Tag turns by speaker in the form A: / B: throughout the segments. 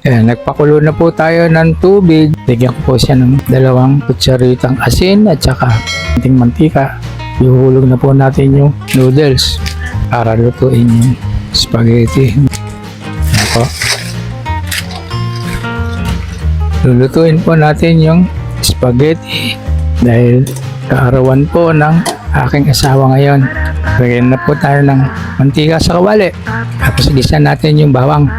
A: Ayan, nagpakulo na po tayo ng tubig. Bigyan ko po siya ng 2 kutsaritang asin at saka konting mantika. Ihuhulog na po natin yung noodles para lutuin yung spaghetti. Ayan po. Lulutuin po natin yung spaghetti dahil kaarawan po ng aking asawa ngayon. Lagyan na po tayo ng mantika sa kawali. Tapos gisa natin yung bawang.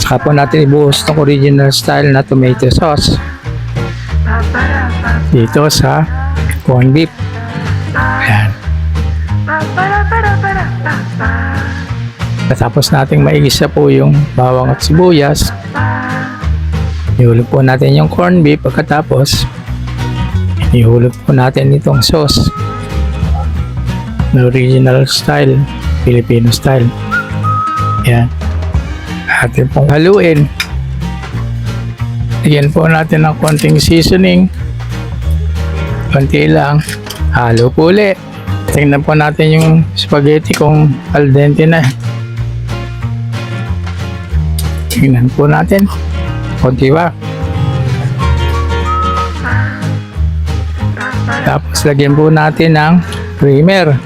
A: Saka po natin ibuhos ng original style na tomato sauce dito sa corned beef. Ayan. Tapos nating maigisa po yung bawang at sibuyas. Ihulog po natin yung corned beef. Pagkatapos ihulog po natin itong sauce na original style, Filipino style. Ayan. Atin pong haluin. Lagyan po natin ng konting seasoning. Konti lang. Halo po ulit. Tingnan po natin yung spaghetti kung al dente na. Tingnan po natin. Konti ba? Tapos lagyan po natin ng creamer.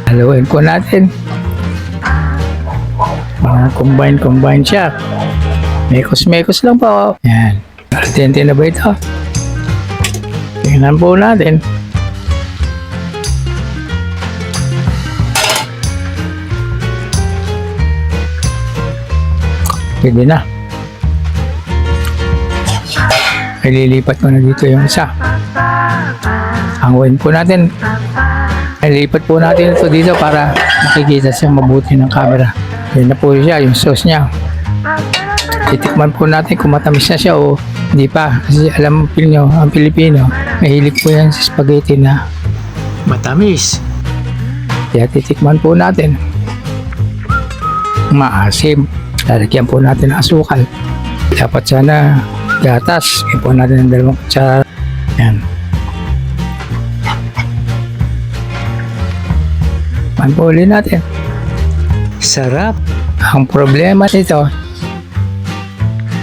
A: Haluin po natin. Combine siya. Mekos lang po. Yan. Al dente na ba ito? Tingnan po natin. Pwede na. Ililipat ko na dito yung isa. Hanguin po natin. Ilipat po natin ito dito para makikita siya mabuti ng camera. Yan na po siya, yung sauce niya. Titikman po natin kung matamis na siya o hindi pa. Kasi alam nyo, ang Pilipino, mahilig po yan sa spaghetti na matamis. Kaya titikman po natin. Maasim. Lalagyan po natin ng asukal. Dapat sana gatas. Kaya po natin ng 2 kutsara. Yan. Manpuli natin. Sarap. Ang problema nito,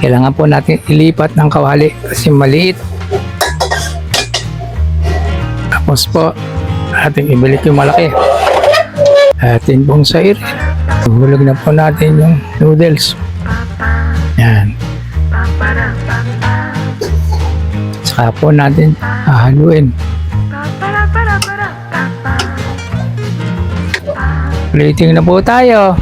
A: kailangan po natin ilipat ng kawali kasi maliit. Tapos po, ating ibalik yung malaki. Atin pong sairin. Hulog na po natin yung noodles. Yan. Saka po natin hahaluin. Plating na po tayo.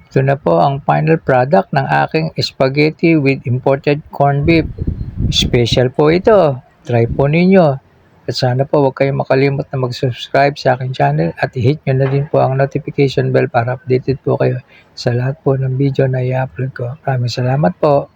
A: Ito na po ang final product ng aking spaghetti with imported corned beef. Special po ito. Try po ninyo. At sana po huwag kayong makalimot na mag-subscribe sa aking channel at i-hit nyo na din po ang notification bell para updated po kayo sa lahat po ng video na i-upload ko. Maraming salamat po.